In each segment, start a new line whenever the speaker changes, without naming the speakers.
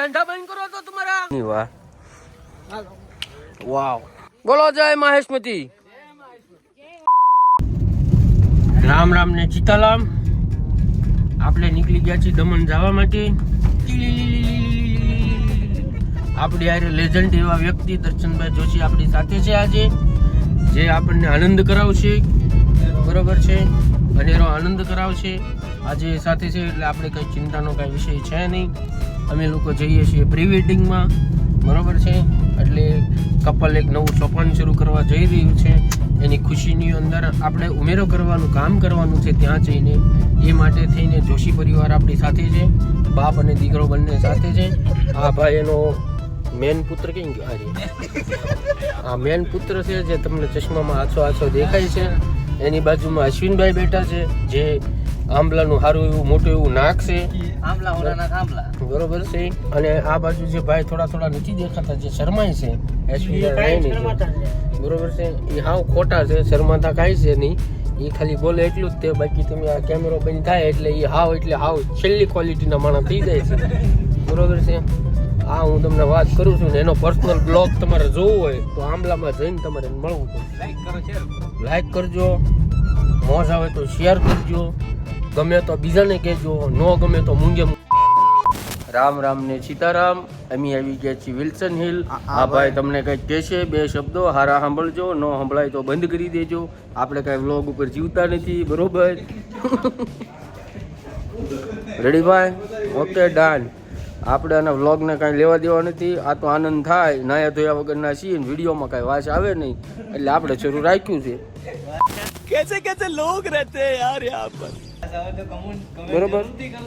ધંધા બંધ કરો તો તમારા વાહ વાવ બોલો જય મહેશમતી રામ રામ ને સીતારામ આપણે નીકળી ગયા છીએ દમણ જવા માટે આપણે યાર લેજન્ડ એવા વ્યક્તિ દર્શનભાઈ જોશી આપણી સાથે છે આજે જે આપણને આનંદ કરાવશે બરોબર છે અનેરો આનંદ કરાવશે આજે સાથે છે એટલે આપણે કંઈ ચિંતાનો કાંઈ વિષય છે નહીં અમે લોકો જઈએ છીએ પ્રી વેડિંગમાં બરોબર છે એટલે કપલ એક નવું સોપાન શરૂ કરવા જઈ રહ્યું છે એની ખુશીની અંદર આપણે ઉમેરો કરવાનું કામ કરવાનું છે ત્યાં જઈને એ માટે થઈને જોશી પરિવાર આપણી સાથે છે બાપ અને દીકરો બંને સાથે છે આ ભાઈ એનો મેન પુત્ર કેમ ગયો આજે આ મેન પુત્ર છે જે તમને ચશ્મામાં આછો દેખાય છે એની બાજુમાં અશ્વિનભાઈ બેઠા છે જે આંબલાનું સારું એવું મોટું એવું નાક છે બરોબર છે અને આ બાજુ જે ભાઈ થોડા નથી દેખાતા જે શરમાય છે અશ્વિનભાઈ બરોબર છે એ હાવ ખોટા છે શરમાતા કાંઈ છે નહીં એ ખાલી બોલે એટલું જ તે બાકી તમે આ કેમેરો બંધ થાય એટલે એ હાવ છેલ્લી ક્વોલિટીના માણસ થઈ જાય છે બરોબર છે આ હું તમને વાત કરું છું ને એનો પર્સનલ બ્લોગ તમારે જોવું હોય તો આંબલામાં જઈને તમારે મળવું પડે લાઈક કરજો મોજ આવે તો શેર કરજો ગમે તો બીજાને કહેજો ન ગમે તો મૂંગે રામ રામ ને સીતારામ અમે આવી ગયા છીએ વિલ્સન હિલ આ ભાઈ તમને કંઈક કહેશે બે શબ્દો હારા સાંભળજો ન સંભળાય તો બંધ કરી દેજો આપણે કાંઈ વ્લોગ ઉપર જીવતા નથી બરોબર રેડી ભાઈ ઓકે ડન આપણે આના વ્લોગને કાંઈ લેવા દેવા નથી આ તો આનંદ થાય નાયા ધોયા વગરના છીએ વિડીયોમાં કાંઈ વાસ આવે નહીં એટલે આપણે શરૂ રાખ્યું છે कैसे लोग रहते हैं यार यहाँ पर બરોબર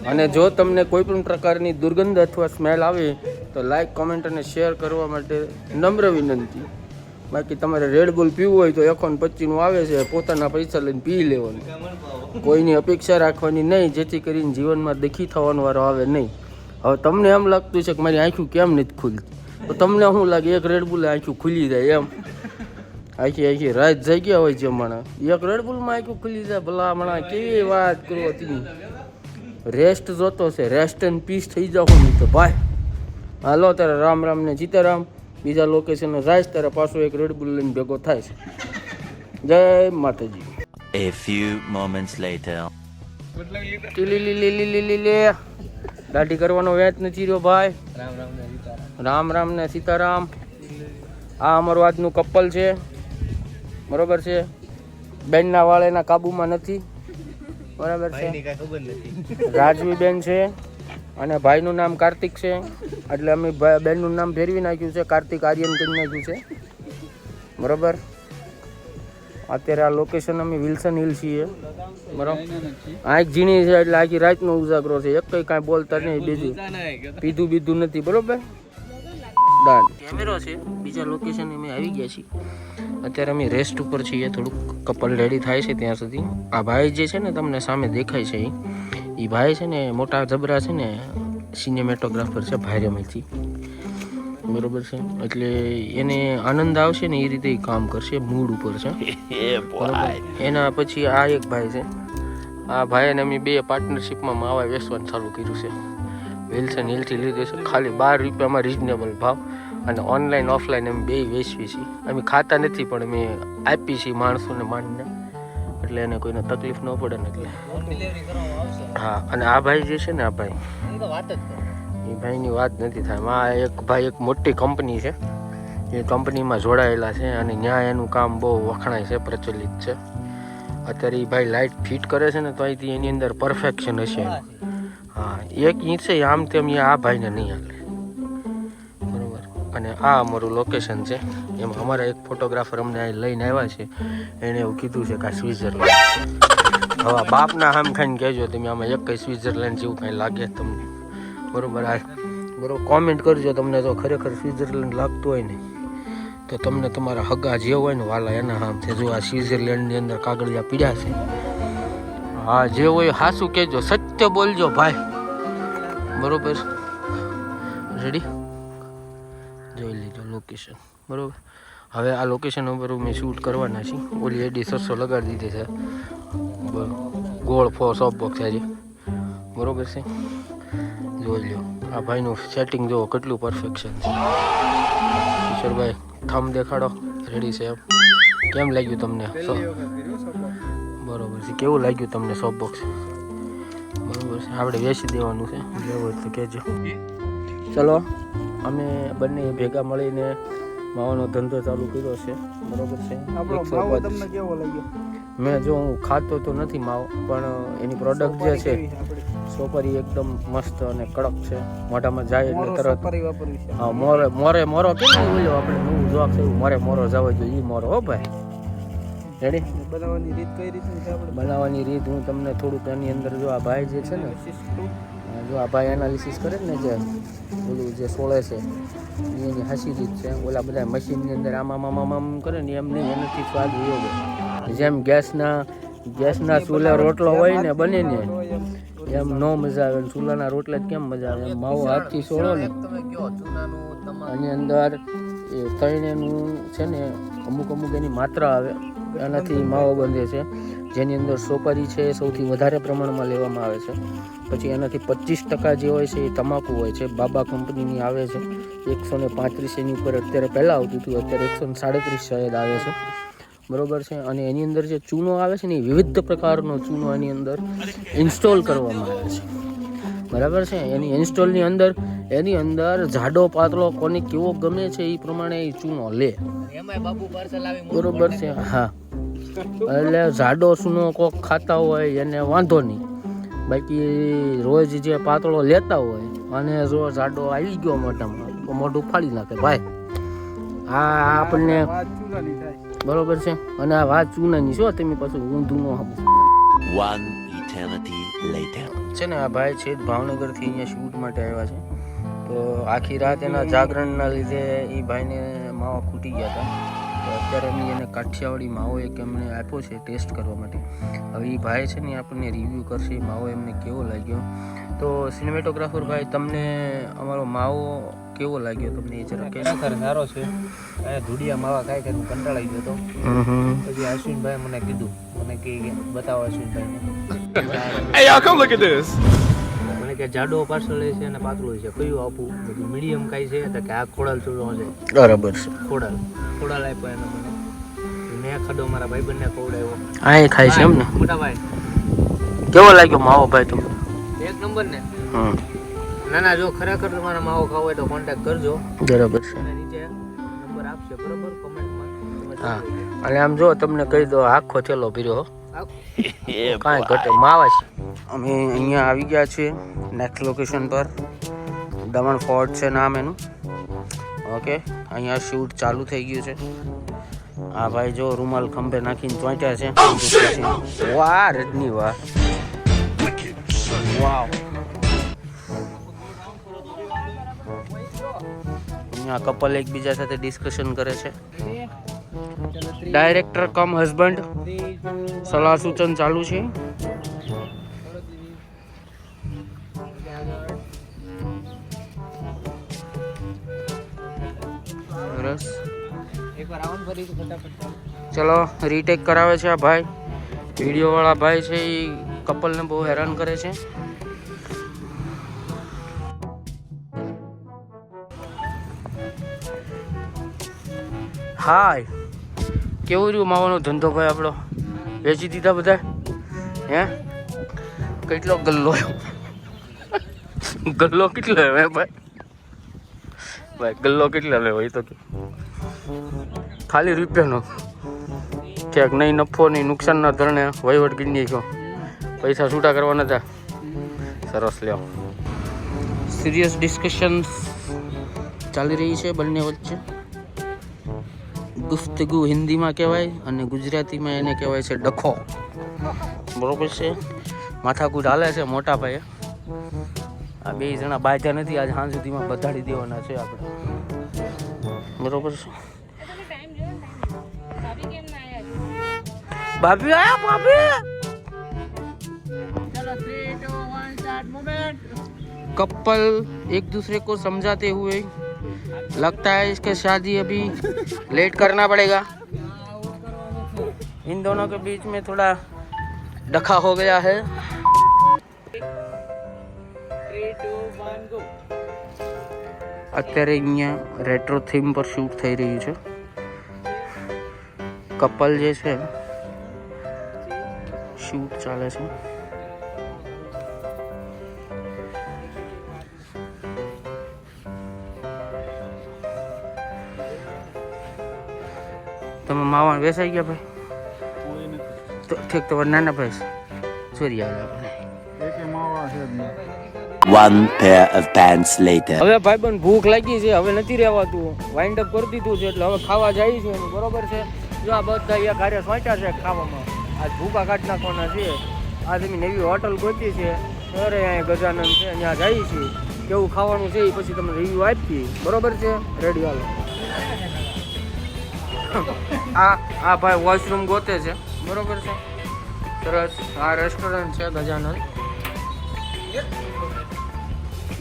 અને જો તમને કોઈ પણ પ્રકારની દુર્ગંધ અથવા સ્મેલ આવે તો લાઈક કોમેન્ટ અને શેર કરવા માટે નમ્ર વિનંતી બાકી તમારે રેડ બુલ પીવું હોય તો 1.25 આવે છે પોતાના પૈસા લઈને પી લેવાનું કોઈની અપેક્ષા રાખવાની નહીં જેથી કરીને જીવનમાં દુઃખી થવાનો વારો આવે નહીં હવે તમને એમ લાગતું છે કે મારી આંખું કેમ નથી ખુલતી તો તમને શું લાગે એક રેડ બુલ આંખું ખુલી જાય એમ આખી રાત જગ્યા હોય છે હમણાં એક રેડબુલમાં આખું ખુલી જાય ભલા હમણાં કેવી વાત કરો હતી રેસ્ટ જોતો છે રેસ્ટ એન્ડ પીસ થઈ જાવ નહીં તો ભાઈ હાલો ત્યારે રામ રામ ને સીતારામ બીજા લોકેશન જાય ત્યારે પાછો એક રેડબુલ લઈને ભેગો થાય છે જય માતાજી
A few moments later
દાઢી કરવાનો વેચ નથી રહ્યો ભાઈ રામ રામ ને સીતારામ આ અમારું આજનું કપલ છે બરોબર છે બેનના વાળ એના કાબુમાં નથી બરાબર છે રાજવી બેન છે અને ભાઈનું નામ કાર્તિક છે એટલે અમે બેનનું નામ ફેરવી નાખ્યું છે કાર્તિક આર્યન કરી નાખ્યું છે બરોબર અત્યારે આ લોકેશન અમે વિલ્સન હિલ છીએ બરાબર આંખ ઝીણી છે એટલે આખી રાતનો ઉજાગરો છે એક કંઈ કાંઈ બોલતા નહીં બીજું પીધું નથી બરોબર ડન કેમેરો છે બીજા લોકેશન અમે આવી ગયા છીએ અત્યારે અમે રેસ્ટ ઉપર છીએ થોડુંક કપલ રેડી થાય છે ત્યાં સુધી આ ભાઈ જે છે ને તમને સામે દેખાય છે એ ભાઈ છે ને મોટા જબરા છે ને સિનેમેટોગ્રાફર છે ભાઈરેમાંથી બરોબર છે એટલે એને આનંદ આવશે ને એ રીતે એ કામ કરશે મૂડ ઉપર છે એના પછી આ એક ભાઈ છે આ ભાઈને અમે બે પાર્ટનરશિપમાં માવા વેચવાનું ચાલુ કર્યું છે વિલ્સન હિલથી લીધું છે ખાલી 12 રૂપિયામાં રિઝનેબલ ભાવ અને ઓનલાઈન ઓફલાઈન અમે બે વેચવી છીએ અમે ખાતા નથી પણ અમે આપી છીએ માણસોને માનને એટલે એને કોઈને તકલીફ ન પડે ને એટલે હા અને આ ભાઈ જે છે ને આ ભાઈ એ ભાઈની વાત નથી થાય આ એક ભાઈ એક મોટી કંપની છે એ કંપનીમાં જોડાયેલા છે અને ત્યાં એનું કામ બહુ વખણાય છે પ્રચલિત છે અત્યારે એ ભાઈ લાઇટ ફિટ કરે છે ને તો અહીંથી એની અંદર પરફેક્શન હશે હા એક ઇંચ છે આમ તેમ આ ભાઈને નહીં હાલે બરાબર અને આ અમારું લોકેશન છે એમાં અમારા એક ફોટોગ્રાફર અમને અહીં લઈને આવ્યા છે એણે એવું કીધું છે કે આ સ્વિટ્ઝરલેન્ડ હવે બાપના આમ ખાઈને કહેજો તમે આમાં એક કંઈ સ્વિટ્ઝરલેન્ડ જેવું કાંઈ લાગે તમને બરાબર બરાબર કોમેન્ટ કરજો તમને જો ખરેખર સ્વિટ્ઝરલેન્ડ લાગતું હોય ને તો તમને તમારા હગા જે હોય ને વાલા એના આમ છે જો આ સ્વિટ્ઝરલેન્ડની અંદર કાગળિયા પીડ્યા છે હા જે હોય હાસું કહેજો સત્ય બોલજો ભાઈ બરોબર રેડી જોઈ લીધો લોકેશન બરોબર હવે આ લોકેશન ઉપર મેં શૂટ કરવાના છીએ ઓલી એડી 700 લગાડી દીધી છે ગોળ ફો સોપ બોક્સ આજે બરોબર છે જોઈ લો આ ભાઈનું સેટિંગ જુઓ કેટલું પરફેક્શન છે. કિશોરભાઈ થમ દેખાડો રેડી છે એમ. કેમ લાગ્યું તમને? બરોબર છે. કેવું લાગ્યું તમને સોપ બોક્સ? બરોબર છે. આપણે વેચી દેવાનું છે, લેવું હોય તો કહેજો. ચલો અમે બંને ભેગા મળીને માવાનો ધંધો ચાલુ કર્યો છે. બરોબર છે.
તમને કેવો લાગ્યો?
મેં જો હું ખાતો તો નથી માવો, પણ એની પ્રોડક્ટ જે છે સોપારી એકદમ મસ્ત અને કડક છે. મોઢામાં જાય એટલે તરત હા મોરો કેમ બોલ્યો આપણે નવું જોક છે એવું મોરો જવા જોઈએ એ મોરો. હો ભાઈ રેડી.
બનાવવાની રીત કઈ રીતની છે આપણે?
બનાવવાની રીત હું તમને થોડુંક એની અંદર જો આ ભાઈ જે છે ને જો આ ભાઈ એનાલિસિસ કરે ને જે ઓલું જે સોળે છે એની હાસી રીત છે. ઓલા બધા મશીનની અંદર આમ કરે ને એમ નહીં, એનાથી સ્વાદ એવો જેમ ગેસના ચૂલે રોટલો હોય ને બને ને એમ નો મજા આવે. ચૂલાના રોટલા જ કેમ મજા આવે? એમ માવો હાથથી સોળો ને આની અંદર એ તળીનેનું છે ને અમુક એની માત્રા આવે, એનાથી માવો બંધે છે. જેની અંદર સોપારી છે એ સૌથી વધારે પ્રમાણમાં લેવામાં આવે છે. પછી એનાથી 25% જે હોય છે એ તમાકુ હોય છે. બાબા કંપનીની આવે છે 135 એની ઉપર અત્યારે પહેલાં આવતું હતું, અત્યારે 137 શાયદ આવે છે. બરોબર છે. અને એની અંદર જે ચૂનો આવે છે ને એ વિવિધ પ્રકારનો ચૂનો એની અંદર ઇન્સ્ટોલ કરવામાં આવે છે. બરાબર છે. એની ઇન્સ્ટોલની અંદર એની અંદર જાડો પાતળો કોને કેવો ગમે છે એ પ્રમાણે એ ચૂનો લે. બરોબર છે. હા એટલે જાડો ચૂનો કોક ખાતા હોય એને વાંધો નહીં, બાકી રોજ જે પાતળો લેતા હોય અને જો જાડો આવી ગયો મોઢામાં તો મોઢું ફાડી નાખે ભાઈ. આ આપણને બરોબર છે. અને આ વાત ચૂનાની છો તમે પાછું ઊંધું ન આપો.
One eternity later.
છે ને આ ભાઈ છે ભાવનગરથી અહીંયા શૂટ માટે આવ્યા છે. તો આખી રાત એના જાગરણના લીધે એ ભાઈને માવા ખૂટી ગયા હતા. તો અત્યારે મેં એને કાઠિયાવાડી માવો એક એમને આપ્યો છે ટેસ્ટ કરવા માટે. હવે એ ભાઈ છે ને આપણને રિવ્યૂ કરશે માવો એમને કેવો લાગ્યો. તો સિનેમેટોગ્રાફર ભાઈ તમને અમારો માવો કેવો લાગ્યો? તમને એ જરા
ખરેખર સારો છે. અહીંયા ધૂળિયા માવા ખાઈ ખાઈ હું કંટાળાઈ ગયો હતો. પછી અશ્વિનભાઈ મને કીધું, મને કે બતાવો અશ્વિનભાઈને.
Hey y'all, come look at this.
મને કે જાડો પાર્સલ છે અને પાતળો છે, કયું આપું? બધું મીડિયમ કાંઈ છે તો કે આ ખોડાલ ચૂડો છે.
બરાબર છે.
ખોડાલ આપ્યો એને મને. મેં ખાધો, મારા ભાઈબંધને ખવડાવ્યો.
આ એ ખાય છે એમ ને?
મોટા ભાઈ
કેવો લાગ્યો માવો ભાઈ તમને?
એક નંબર ને. ના જો ખરેખર તમારે માવો ખાવો હોય તો કોન્ટેક્ટ કરજો.
બરાબર છે.
અને નીચે નંબર આપશે, બરાબર, કોમેન્ટમાં.
હા અને આમ જો તમને કહી દો આખો થેલો પીર્યો કાંઈ ઘટે માવા છે. અમે અહીંયા આવી ગયા છીએ નેક્સ્ટ લોકેશન પર. દમણ ફોર્ટ છે નામ એનું. ઓકે અહીંયા શૂટ ચાલુ થઈ ગયું છે. હા ભાઈ જો રૂમાલ ખંભે નાખીને ચોંટ્યા છે. વાહ રજની વાહ, વાવ. અહીંયા કપલ એકબીજા સાથે ડિસ્કશન કરે છે. ડાયરેક્ટર કમ હસબન્ડ સલાહ સૂચન ચાલુ છે. સરસ. ચલો રીટેક કરાવે છે આ ભાઈ. વિડીયો વાળા ભાઈ છે એ કપલને બહુ હેરાન કરે છે. હાય કેવું રહ્યું માવાનો ધંધો ભાઈ આપણો? વેચી દીધા બધા? હે કેટલો ગલ્લો ગલ્લો કેટલો હે ભાઈ? ગલ્લો કેટલા લેવો એ તો ખાલી રૂપિયાનો ક્યાંક નહીં નફો નહીં નુકસાનના ધરણે વહીવટ કરી નાખ્યો. પૈસા છૂટા કરવાના હતા. સરસ લ્યો. સિરિયસ ડિસ્કશન્સ ચાલી રહી છે બંને વચ્ચે. ગુફ્તગુ હિન્દીમાં કહેવાય અને ગુજરાતીમાં એને કહેવાય છે ડખો. બરોબર છે. માથાકૂટ હાલે છે મોટા ભાઈએ. આ બે જણા બાજા નથી, આજ સાંજ સુધીમાં બધાડી દેવાના છે આપણે. બરોબર છે. ભાભી આયા ભાભી. कपल एक दूसरे को समझाते हुए लगता है इसके शादी अभी लेट करना पड़ेगा. इन दोनों के बीच में थोड़ा डखा हो गया है.
3, 2, 1
અત્યારે અહીંયા રેટ્રો થીમ પર શૂટ થઈ રહ્યું છે. કપલ જે છે શૂટ ચાલે છે. તમે માવા બેસાઈ ગયા ભાઈ? તો ઠીક, તો નાના ભાઈ ચોરી આવે આપણે.
One pair of pants later.
હવે ભાઈબંધ ભૂખ લાગી છે, હવે નથી રહેવાતું, વાઇન્ડ અપ કરી દીધું છે એટલે હવે ખાવા જાય છે. બરોબર છે. જો આ બધા અહીંયા કાર્ય સોંચ્યા છે ખાવામાં. આજ ભૂખા કાઢ નાખવાના છે. આજ અમે નવી હોટલ ગોતી છે. અરે અહીંયા ગજાનંદ છે, અહીંયા જઈએ છીએ. કેવું ખાવાનું છે એ પછી તમને રિવ્યુ આપીએ. બરોબર છે? રેડી હાલો. આ ભાઈ વોશરૂમ ગોતે છે. બરોબર છે? સરસ. આ રેસ્ટોરન્ટ છે ગજાનંદ.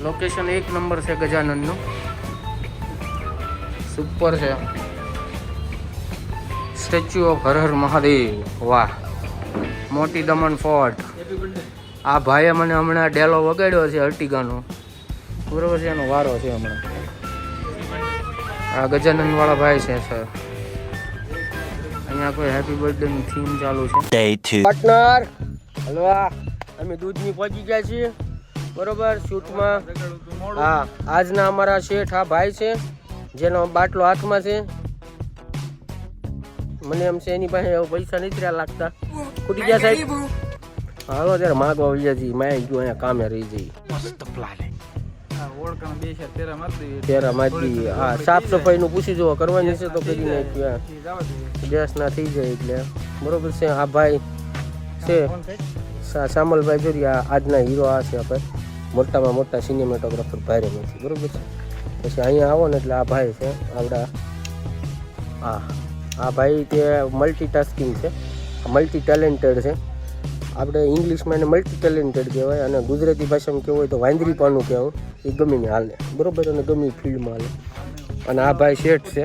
લોકેશન 1 નંબર છે ગજાનંદનું. સુપર છે. Statue of Har Har Mahadev. વાહ. મોટી દમણ ફોર્ટ. આ ભાઈએ મને હમણાં ડેલો વગાડ્યો છે અર્ટિગાનો. બરોબર છે? એનો વારો છે હમણાં. આ ગજાનંદ વાળા ભાઈ છે સર. અહીંયા કોઈ હેપી બર્થડે ની થીમ ચાલુ છે.
Day 2.
પાર્ટનર હલવા અમે દૂધની પહોંચી ગયા છીએ. બરોબર. શૂટમાં હા આજના અમારા શેઠ આ ભાઈ છે જેનો બાટલો હાથમાં છે. મને એમ છે એની પાસે પૈસા નથી રહ્યા લાગતા. ખૂટી ગયા સાહેબ. હાલો ત્યારે માગવા વૈયા છીએ. મેં ગયો અહીંયા કામે રહી જઈ. તેરા મારી હા સાફ સફાઈ નું પૂછી જુઓ કરવાની છે તો કરી નાખ્યું. ગેસ ના થઈ જાય એટલે. બરોબર છે. આ ભાઈ છે શામલભાઈ જોરિયા. આજના હીરો આ છે આપણે મોટામાં મોટા સિનેમેટોગ્રાફર ભાઈમાંથી. બરોબર છે. પછી અહીંયા આવો ને એટલે આ ભાઈ છે આવડા. આ ભાઈ તે મલ્ટીટાસ્કિંગ છે, મલ્ટી ટેલેન્ટેડ છે. આપણે ઇંગ્લિશમાં એને મલ્ટી ટેલેન્ટેડ કહેવાય અને ગુજરાતી ભાષામાં કહેવું હોય તો વાંદરીપાનું કહેવું. એ ગમીને હાલે. બરોબર. અને ગમી ફિલ્ડમાં હાલે. અને આ ભાઈ શેઠ છે.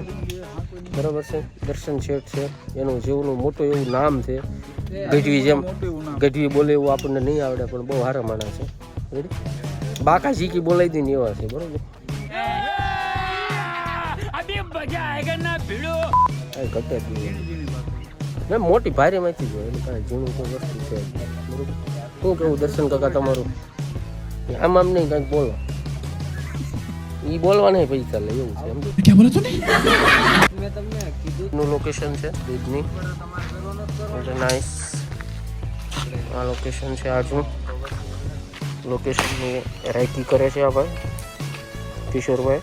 બરોબર છે? દર્શન શેઠ છે. એનું જેવનું મોટું એવું નામ છે. ગઢવી જેમ ગઢવી બોલે એવું આપણને નહીં આવડે પણ બહુ સારા માણસ છે. બાકા ઝીકી બોલાવી દઈને એવા છે. બરોબર. ઘટે જ મેં મોટી ભારેમાંથી જો એટલે કાંઈ ઝીણું કોઈ વસ્તુ છે. બરોબર. શું કેવું દર્શન કાકા તમારું? આમ આમ નહીં કાંઈક બોલો. એ બોલવાના પૈસા લે એવું છે. નું લોકેશન છે દૂધની. નાઇસ. આ લોકેશન છે આજુ. લોકેશનની રાયકી કરે છે આ ભાઈ કિશોરભાઈ.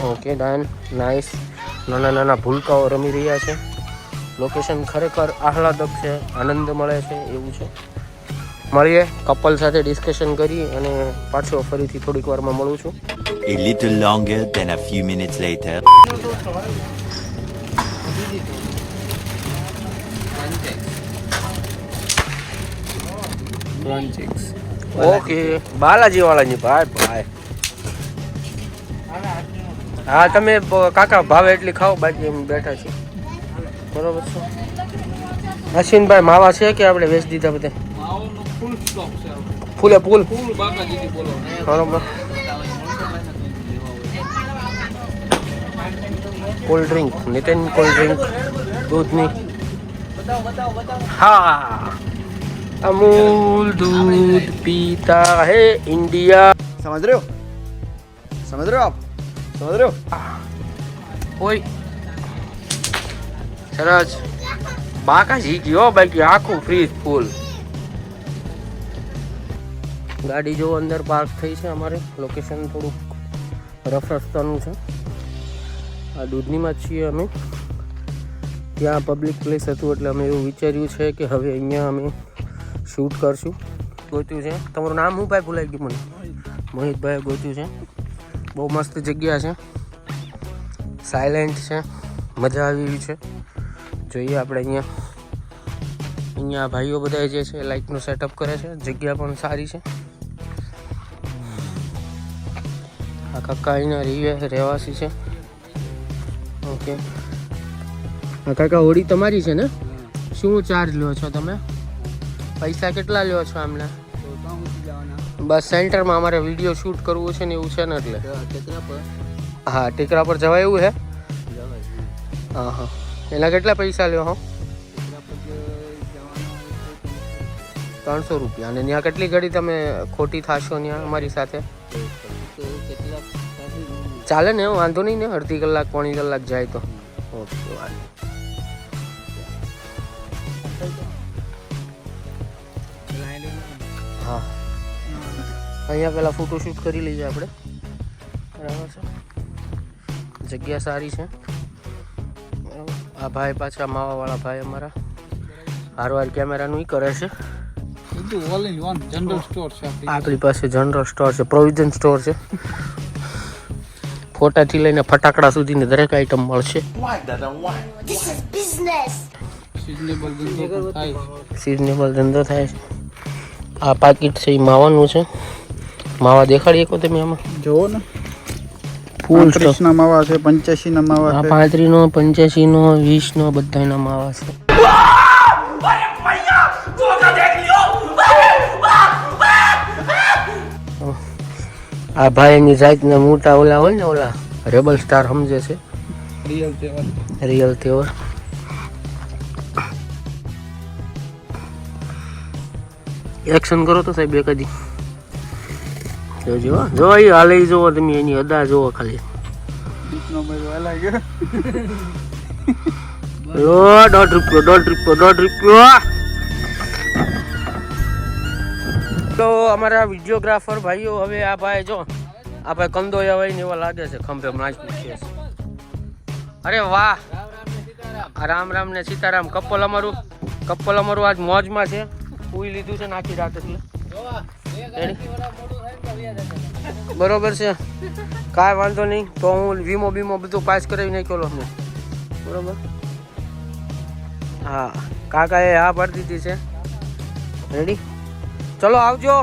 Okay done. નાઇસ. નાના નાના ભૂલકાઓ રમી રહ્યા છે. લોકેશન ખરેખર આહલાદક છે, આનંદ મળે છે એવું છે. મળીએ કપલ સાથે ડિસ્કશન કરી અને પાછો ફરીથી થોડીક વારમાં મળું છું.
A little longer than a few minutes later.
Okay Balaji વાળાની ભાઈ. હા તમે કાકા ભાવે એટલી ખાઓ બાકી એમ બેઠા છીએ. બરોબર છે. અશ્વિનભાઈ માવા છે કે આપણે વેચી દીધા બધા? ફૂલે ફૂલ. બરોબર. Cold drink Nitin cold drink દૂધની. હા अमूल दूध पीता है इंडिया.
समझ रहे हो आप? समझ रहे हो?
ओए सरस बाका जी गयो बाकी आखું ફ્રીજ ફૂલ. ગાડી જો અંદર પાર્ક થઈ છે. અમારે લોકેશન થોડુંક રફ રસ્તાનું છે. આ દૂધનીમાં જ છીએ અમે. ત્યાં પબ્લિક પ્લેસ હતું એટલે અમે એવું વિચાર્યું છે કે હવે અહીંયા અમે શૂટ કરશું. ગોત્યું છે. તમારું નામ શું ભાઈ? ભૂલાઈ ગયું મને. મોહિતભાઈ ગોત્યું છે. બહુ મસ્ત જગ્યા છે. સાયલેન્ટ છે. મજા આવી રહી છે. જોઈએ આપણે અહીંયા ભાઈઓ બધા જે છે લાઇટનું સેટઅપ કરે છે. જગ્યા પણ સારી છે. આ કાકા અહીંના રહેવાસી છે. ઓકે. આ કાકા હોડી તમારી છે ને? શું ચાર્જ લો છો તમે? પૈસા કેટલા લ્યો છો આમના? બસ સેન્ટરમાં અમારે વિડીયો શૂટ કરવું છે ને એવું છે ને એટલે
ટેકરા પર
હા ટેકરા પર જવાય એવું છે હા હા એના કેટલા પૈસા લ્યો હો
ટેકરા પર જવાનું
300 રૂપિયા અને ત્યાં કેટલી ઘડી તમે ખોટી થાશો ત્યાં અમારી સાથે
કેટલા
ચાલે ને વાંધો નહીં ને અડધી કલાક પોણી કલાક જાય તો ઓકે વાંધો હા અહીંયા પહેલાં ફોટોશૂટ કરી લઈએ આપણે બરાબર છે જગ્યા સારી છે બરાબર આ ભાઈ પાછા માવાવાળા ભાઈ અમારા હારવાર કેમેરાનું કરે છે
all in one general store છે
આપણી પાસે જનરલ સ્ટોર છે પ્રોવિઝન સ્ટોર છે ફોટાથી લઈને ફટાકડા સુધીની દરેક આઈટમ મળશે
સિઝનેબલ ધંધો પણ થાય
સિઝનેબલ ધંધો થાય છે આ પાકીટ છે એ માવાનું છે માવા દેખાડી શકો તમે આમાં
જોવો ને
ફૂલ
35 ના માવા છે 85 ના માવા
આ
છે
35 નો 85 નો 20 નો બધાના માવા છે આ ભાઈની જાતના મોટા ઓલા હોય ને ઓલા રેબલ સ્ટાર સમજે છે
રિયલ તહેવાર
રિયલ તહેવાર એક્શન કરો તો સાહેબ કદી જોજો જો એ હાલે જોવો તમે એની અદા જોવો ખાલી
બીટનો મેરો હલાઈ ગયો
લો દોઢ રૂપિયો તો અમારા વિડીયોગ્રાફર ભાઈઓ હવે આ ભાઈ જો આ ભાઈ કંદોયા હોય ને એવા લાગે છે ખંભે નાચ મૂકીએ છે અરે વાહ રામ રામ ને સીતારામ કપલ અમારું આજ મોજમાં છે પૂઈ લીધું છે નાખી રાત એટલે બરોબર છે કાંઈ વાંધો નહીં તો હું વીમો બીમો બધું પાસ કરાવી નાખ્યો અમને બરોબર હા કાકાએ હા પાડી દીધી છે રેડી ચલો આવજો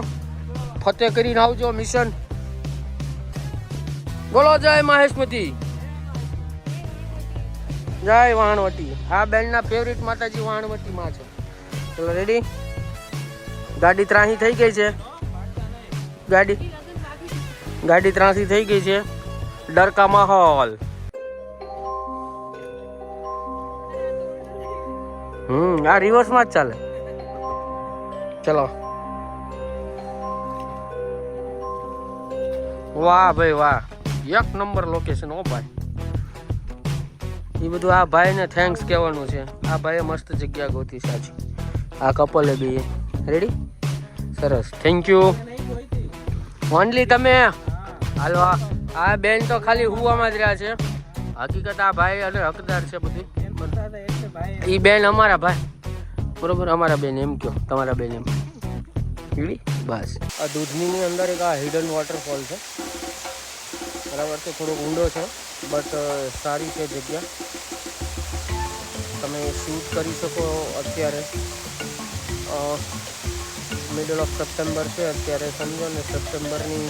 ફતેહ કરીને આવજો મિશન બોલો જય મહેશમતી જય વાણવટી આ બેનના ફેવરિટ માતાજી વાણવટી માં છે ચલો રેડી ગાડી ત્રાહી થઈ ગઈ છે ગાડી ત્રાસી થઈ ગઈ છે ડરકા માહોલ આ રિવર્સ માં જ ચાલે ચલો વાહ ભાઈ વાહ એક નંબર લોકેશન ઓ ભાઈ એ બધું આ ભાઈને થેન્ક્સ કહેવાનું છે આ ભાઈએ મસ્ત જગ્યા ગોતી સાચી આ કપલે બી રેડી સરસ થેન્ક યુ ઓનલી તમે હાલો આ બેન તો ખાલી હુવામાં જ રહ્યા છે હકીકત આ ભાઈ અને હકદાર છે બધું એ બેન અમારા ભાઈ બરોબર અમારા બેન એમ કયો તમારા બેન એમ બસ આ દૂધની અંદર એક આ હિડન વોટરફોલ છે બરાબર છે થોડો ઊંડો છે બટ સારી છે જગ્યા તમે શૂટ કરી શકો અત્યારે મિડલ ઓફ સપ્ટેમ્બર છે અત્યારે સમજો ને સપ્ટેમ્બરની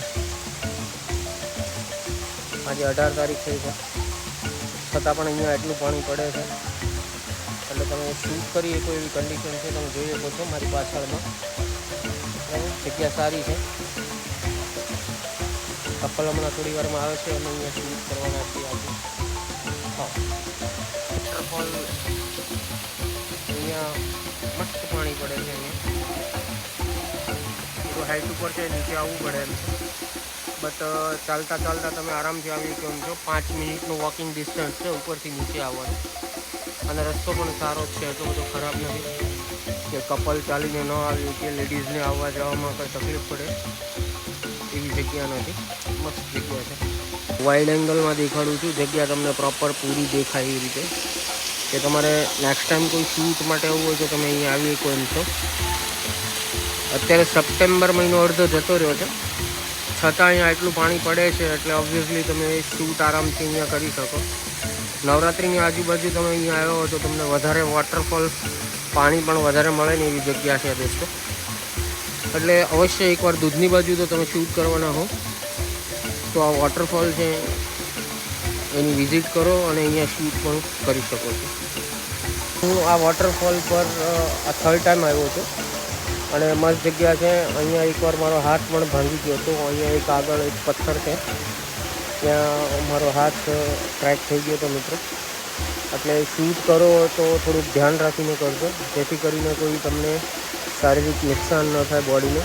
આજે 18 તારીખ થઈ છે છતાં પણ અહીંયા એટલું પાણી પડે છે એટલે તમે શૂટ કરી શકો એવી કન્ડિશન છે તમે જોઈ શકો છો મારી પાછળમાં જગ્યા સારી છે કપલ હમણાં થોડી વારમાં આવે છે અને અહીંયા શૂટ કરવાના છીએ આજે હા વોટરફોલ અહીંયા મસ્ત પાણી પડે છે અહીંયા તો હાઈટ ઉપર છે નીચે આવવું પડે એમ બટ ચાલતા ચાલતા તમે આરામથી આવી શકો એમ છો 5 મિનિટનું વોકિંગ ડિસ્ટન્સ છે ઉપરથી નીચે આવવાનું અને રસ્તો પણ સારો જ છે એટલો બધો ખરાબ નથી કે કપલ ચાલીને ન આવ્યું કે લેડીઝને આવવા જવામાં કંઈ તકલીફ પડે એવી જગ્યા નથી મસ્ત જગ્યા છે વાઇડ એંગલમાં દેખાડું છું જગ્યા તમને પ્રોપર પૂરી દેખાય એવી રીતે કે તમારે નેક્સ્ટ ટાઈમ કોઈ શૂટ માટે આવવું હોય તો તમે અહીંયા આવી શકો એમ છો અત્યારે સપ્ટેમ્બર મહિનો અડધો જતો રહ્યો છે છતાં અહીંયા એટલું પાણી પડે છે એટલે ઓબ્વિયસલી તમે શૂટ આરામથી અહીંયા કરી શકો નવરાત્રિની આજુબાજુ તમે અહીંયા આવ્યો હો તો તમને વધારે વોટરફોલ પાણી પણ વધારે મળે ને એવી જગ્યા છે દોસ્તો એટલે અવશ્ય એકવાર દૂધની બાજુ તો તમે શૂટ કરવાના હો તો આ વોટરફોલ છે એની વિઝિટ કરો અને અહીંયા શૂટ પણ કરી શકો છો હું આ વોટરફોલ પર આ થર્ડ ટાઈમ આવ્યો છું અને મસ્ત જગ્યા છે. અહીંયા એકવાર મારો હાથ પણ ભાંગી ગયો હતો. અહીંયા એક આગળ એક પથ્થર છે, ત્યાં મારો હાથ ક્રેક થઈ ગયો હતો મિત્રો. એટલે શૂટ કરો તો થોડુંક ધ્યાન રાખીને કરજો, જેથી કરીને કોઈ તમને શારીરિક નુકસાન ન થાય બોડીને,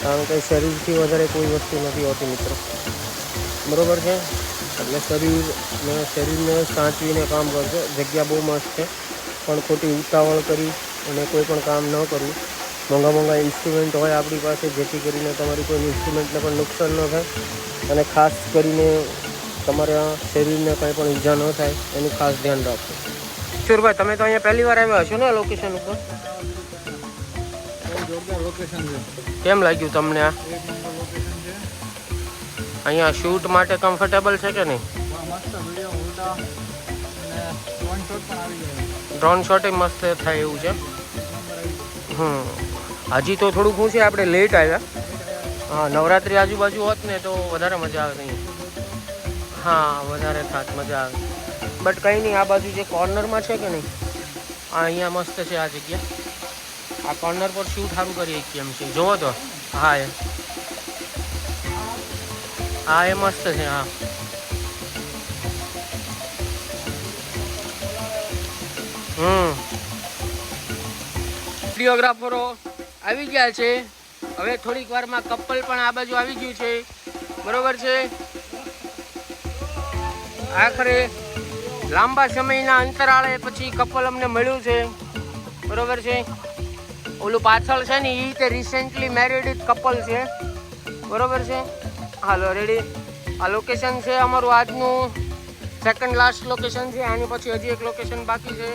કારણ કે શરીરથી વધારે કોઈ વસ્તુ નથી હોતી મિત્રો, બરાબર છે. એટલે શરીરને સાચવીને કામ કરજો. જગ્યા બહુ મસ્ત છે, પણ ખોટી ઉતાવળ કરી અને કોઈ પણ કામ ન કરવું. મોંઘા ઇન્સ્ટ્રુમેન્ટ હોય આપણી પાસે, જેથી કરીને તમારી કોઈ ઇન્સ્ટ્રુમેન્ટને પણ નુકસાન ન થાય, અને ખાસ કરીને તમારા શરીરને કંઈ પણ ઈજા ન થાય એનું ખાસ ધ્યાન રાખજો. કિશોરભાઈ, તમે તો અહીંયા પહેલી વાર આવ્યા હશો ને આ લોકેશન ઉપર?
જોરદાર લોકેશન છે.
કેમ લાગ્યું તમને આ?
એક નંબર લોકેશન છે.
અહીંયા શૂટ માટે કમ્ફર્ટેબલ છે કે નહીં?
મસ્ત વિડીયો ઉલટા અને ડ્રોન શોટ પણ આવી જાય.
ડ્રોન શોટ મસ્ત થાય એવું છે. હજી તો થોડુંક શું છે, આપણે લેટ આવ્યા. હા, નવરાત્રી આજુબાજુ હોત ને તો વધારે મજા આવે અહીંયા. હા, વધારે થાત, મજા આવે. બટ કંઈ નહીં, આ બાજુ જે કોર્નરમાં છે કે નહીં, અહીંયા મસ્ત છે આ જગ્યા. આ કોર્નર પર શૂટ સારું કરીએ એમ છે, જુઓ તો. હા, એ મસ્ત છે. હા, વિડીયોગ્રાફરો આવી ગયા છે. હવે થોડીક વારમાં કપલ પણ આ બાજુ આવી ગયું છે, બરોબર છે. આખરે લાંબા સમયના અંતરાળે પછી કપલ અમને મળ્યું છે, બરોબર છે. ઓલું પાછળ છે ને, એ તે રિસેન્ટલી મેરિડ કપલ છે, બરોબર છે. હાલો, રેડી. આ લોકેશન છે અમારું આજનું સેકન્ડ લાસ્ટ લોકેશન છે. આની પછી હજી એક લોકેશન બાકી છે.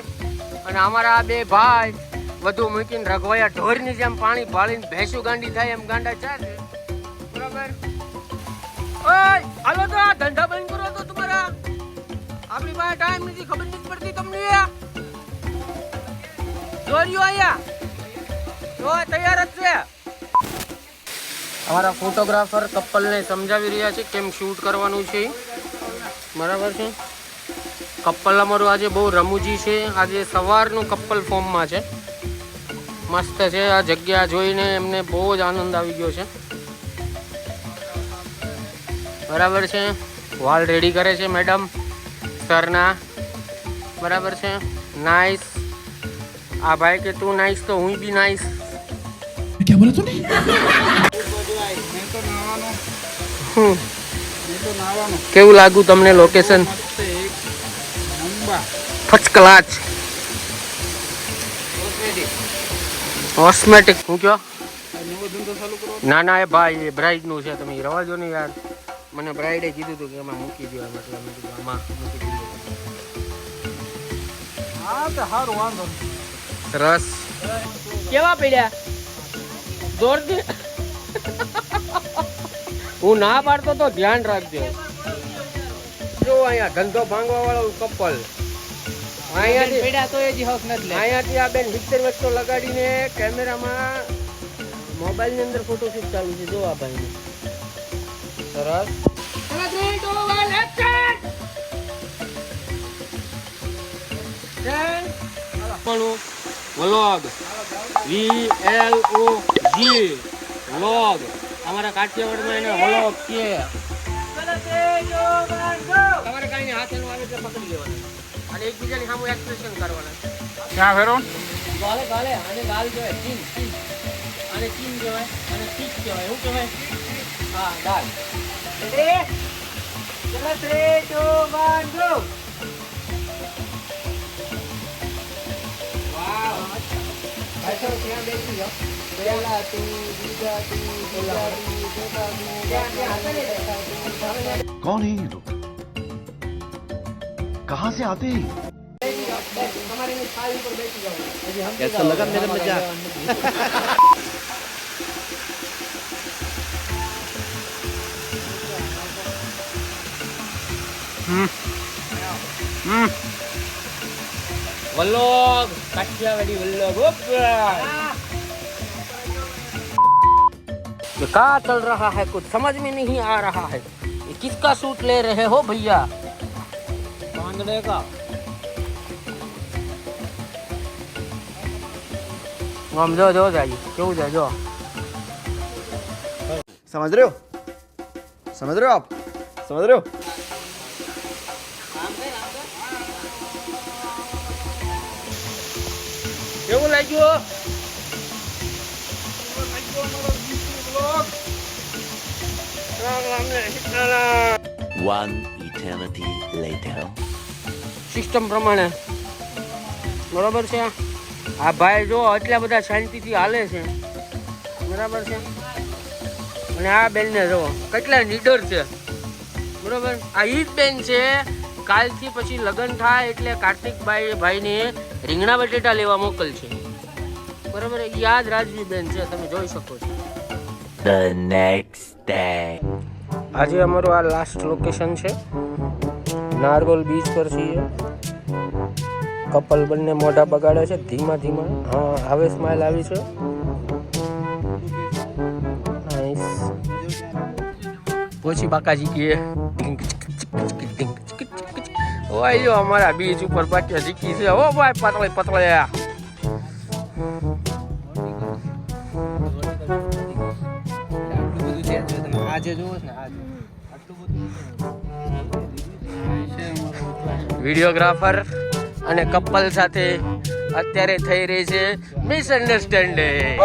અને અમારા આ બે ભાઈ વધુ મૂકીને રઘવાયા ઢોરની જેમ પાણી ભાળીને ભેંસું ગાંડી થાય એમ ગાંડા ચા છે, બરાબર. ઓય હાલો તો આ ધંધા બંધ કરો તો તમારા. આપણી પાસે ટાઈમ નથી, ખબર નથી પડતી તમને. જોરિયો આયા તો તૈયાર જ છે. અમારા ફોટોગ્રાફર કપલને સમજાવી રહ્યા છે કેમ શૂટ કરવાનું છે, બરાબર છે. કપલ અમારું આજે બહુ રમૂજી છે. આજે સવારનું કપલ ફોર્મમાં છે, મસ્ત છે. આ જગ્યા જોઈને એમને બહુ જ આનંદ આવી ગયો છે, બરાબર છે. વાલ રેડી કરે છે મેડમ સરના, બરાબર છે. નાઇસ. આ ભાઈ કે તું નાઇસ તો હું બી નાઇસ.
મેં તો નાવાનો.
કેવું લાગ્યું તમને લોકેશન?
મસ્ત એક નંબર.
First class. કોસ્મેટિક હું કયો?
નવો ધંધો ચાલુ કરો.
ના ના, એ ભાઈ એ બ્રાઇડનું છે, તમે રવા દો ને યાર. મને બ્રાઇડે કીધું હતું કે એમાં મૂકી દો, એમ એટલે મેં કીધું આમાં મૂકી દીધું.
હા તો સારું, વાંધો નહીં.
સરસ. કેવા પડ્યા? જોરથી. હું ના પાડતો તો ધ્યાન રાખજો. જો અહીંયા ધંધો ભાંગવા વાળો કપલ અહીંયાથી આ બેન 70 વસ્તુ લગાડીને કેમેરામાં મોબાઈલની અંદર ફોટોશૂટ ચાલુ છે. જો આ ભાઈ સરસ. Vlog VLOG vlog. અમારા કાઠિયાવાડમાં એને વ્લોગ કે. તમારે કઈ હાથેનું આવે એટલે પકડી લેવાનું અને એકબીજાની સામે એક્સપ્રેશન કરવાના.
ક્યાં ફેરો?
ગાલે ગાલે. આને ગાલ કહેવાય, ચીન ચીન. આને ચીન કહેવાય અને ચીક કહેવાય. શું કહેવાય? હા, ગાલ. ચલો 3 2 1 ગો. વાવ. આછો ત્યાં બેસી જાઓ. પહેલા તું, બીજા તું, બીજા તું, ચોથા તું. ત્યાં હાથે નહીં બેઠા.
कौन है ये लोग? कहाँ से आते हैं?
તમારી થાળી પર બેસી જાઓ.
कैसा लगा मेरा मजाक?
Vlog Kathiawadi vlog. ये क्या चल रहा है? कुछ समझ में नहीं आ रहा है. ये किसका सूट ले रहे हो भैया?
बांधने का.
આમ જો જાય કેવું જાય જો.
समझ रहे हो आप समझ रहे हो
કેવું લાગ્યું?
One eternity later.
સિસ્ટમ પ્રમાણે બરોબર છે. આ ભાઈ જો એટલા બધા શાંતિથી હાલે છે બરાબર છે. અને આ બેનને જો કેટલા નીડર છે બરોબર. આ ઈ જ બેન છે કાલથી પછી લગ્ન થાય એટલે કાર્તિકભાઈને રીંગણા બટેટા લેવા મોકલશે બરોબર. યાદ રાજવી બેન છે, તમે જોઈ શકો છો.
The next day.
આજે અમારું આ લાસ્ટ લોકેશન છે. નારગોલ બીચ પર છીએ. કપલ બંને મોઢા બગાડે છે ધીમા ધીમા. હા હવે સ્માઇલ આવી છે. નાઈસ. પોછી બાકાજી કે ઓય જો અમારા બીચ ઉપર બાકી જીકી છે. ઓ ભાઈ પતળે પતળે
આજે જોવો ને આજે
વિડીયોગ્રાફર અને કપલ સાથે અત્યારે થઈ રહી છે મિસઅન્ડરસ્ટેન્ડિંગ.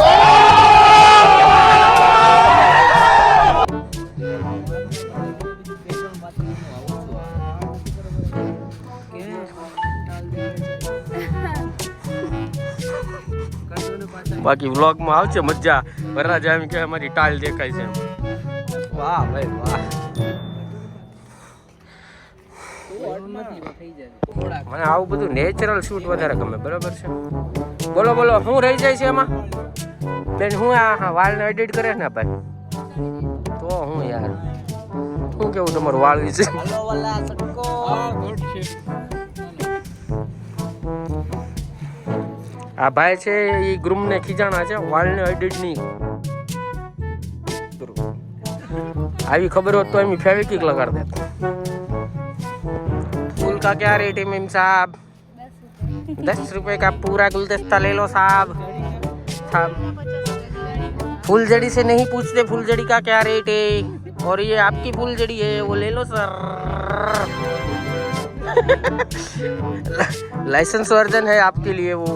બાકી વ્લોગમાં આવશે મજા. વરરાજા એમ કે અમારી ટાલ દેખાય છે. વાહ ભાઈ વાહ. મને આવું બધું નેચરલ શૂટ વધારે ગમે બરાબર છે. બોલો બોલો શું રહી જાય છે એમાં બેન? હું આ વાળને એડિટ કરે ને ભાઈ તો હું યાર શું કેવું તમારું વાળ વિશે? આ ભાઈ છે એ ગ્રુમને ખીજાણા છે વાળને એડિટ નહીં. આવી ખબર હોત તો એમ ફેવિક્વિક લગાડ દે. फूल का क्या रेट है मेम साहब? 10 रुपए का पूरा गुलदस्ता ले लो साहब. फूलझड़ी से नहीं पूछते फूलझड़ी का क्या रेट है, और ये आपकी फूलझड़ी है वो ले लो सर. लाइसेंस वर्जन है आपके लिए वो.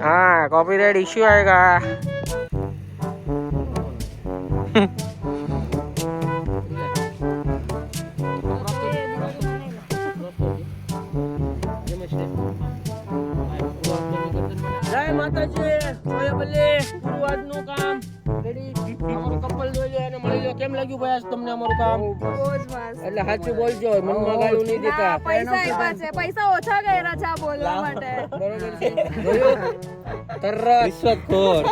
हाँ कॉपीराइट इश्यू आएगा. જય માતાજી. જોયા ભલે પૂરું આજનું કામ રેડી. અમારું કપલ જોઈ લો અને મળી લો. કેમ લાગ્યું ભાઈ આજ તમને અમારું કામ? એટલે સાચું બોલજો, મનમાં ગાળું નહીં દેતા.
પૈસા ઓછા કર્યા છે આ બોલવા માટે.
બરોબર છે. જોયું? તરત
રિશ્વતખોર.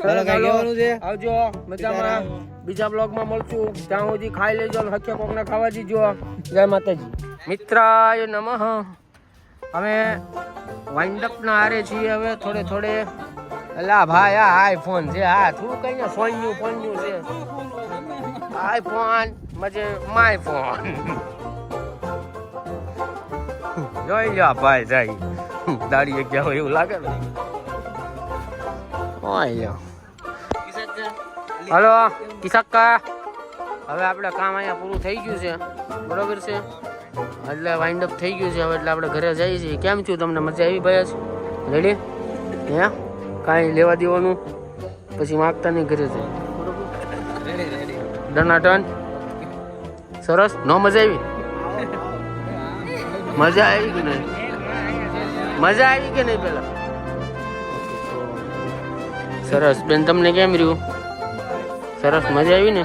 ચાલો કઈ કહેવાનું છે?
આવજો મજામાં. બીજા બ્લોગમાં મળશું. ત્યાં સુધી ખાઈ લેજો ને હખ્યા કોકને ખાવા દીજો. જય માતાજી. મિત્રાય નમઃ. અમે વાઇન્ડ અપ ના હારે છીએ હવે થોડે થોડે. અલા ભાઈ આ આઈફોન છે. હા થોડું કઈ ને ફોન છે. આઈફોન મજે માય ફોન. જોઈ લો ભાઈ જાય દાડી ગયા હોય એવું લાગે ને. ઓય હલો કિસક્કા. હવે આપણે કામ અહીંયા પૂરું થઈ ગયું છે બરોબર છે. એટલે વાઇન્ડ અપ થઈ ગયું છે હવે. એટલે આપણે ઘરે જઈએ છીએ. કેમ છું તમને? મજા આવી ભાઈ? રેડી હે? કાંઈ લેવા દેવાનું પછી માગતા નહીં ઘરે જઈએ. ડનાટન સરસ. નો મજા આવી? મજા આવી કે નહીં? મજા આવી કે નહીં પેલા? સરસ બેન તમને કેમ રહ્યું? સરસ મજા આવી ને?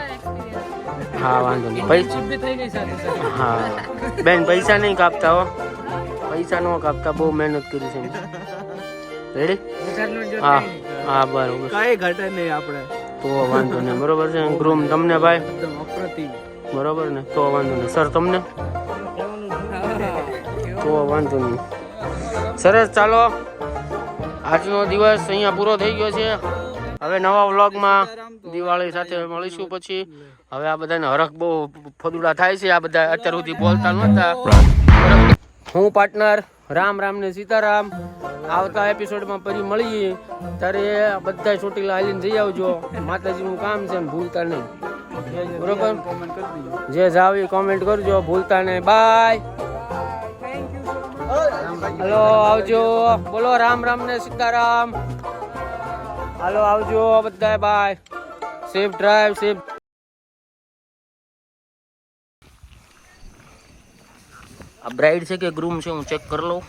હા વાંધો નહીં. હા બેન પૈસા નહીં કાપતા હો. પૈસા ન કાપતા. બહુ મહેનત કરી છે. રેડી? હા હા બરોબર.
કઈ ઘટે નહીં આપણે
તો વાંધો નહીં બરોબર છે. ગ્રુમ તમને ભાઈ બરોબર ને? તો વાંધો નહીં. સર તમને તો વાંધો નહીં. સરસ ચાલો આજનો દિવસ અહીંયા પૂરો થઈ ગયો છે. હવે નવા વ્લોગમાં દિવાળી સાથે મળીશું. પછી હવે આ બધાને હરખ બહુ ફદુડા થાય છે. આ બધા અત્યાર સુધી બોલતા નહોતા. હું પાર્ટનર રામ રામ ને સીતારામ. આવતા એપિસોડમાં ફરી મળીએ ત્યારે બધા ચોટીલા હાલીને જઈ આવજો. માતાજીનું કામ છે ને ભૂલતા નહીં. બરોબર, જે જાવ એ કોમેન્ટ કરજો, ભૂલતા નહીં. બાય. હલો આવજો. બોલો રામ રામ ને સીતારામ. હાલો આવજો બધા. બાય. Safe drive. સેફ. આ બ્રાઇડ છે કે ગ્રૂમ છે હું ચેક કરી લઉં.